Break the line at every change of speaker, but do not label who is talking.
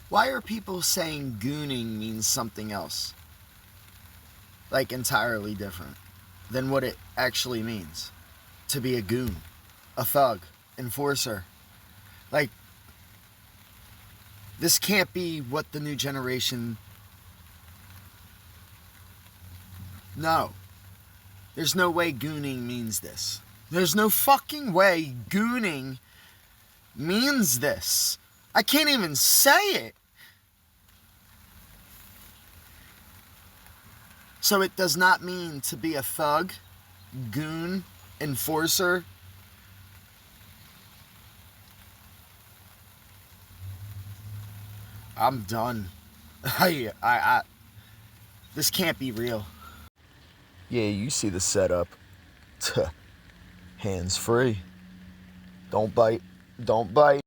Why are people saying gooning means something else? Like entirely different than what it actually means to be a goon, a thug, enforcer. Like, this can't be what the new generation. No. There's no way gooning means this. There's no fucking way gooning means this. I can't even say it. So it does not mean to be a thug, goon, enforcer. I'm done. This can't be real. Yeah, you see the setup. Hands free. Don't bite. Don't bite.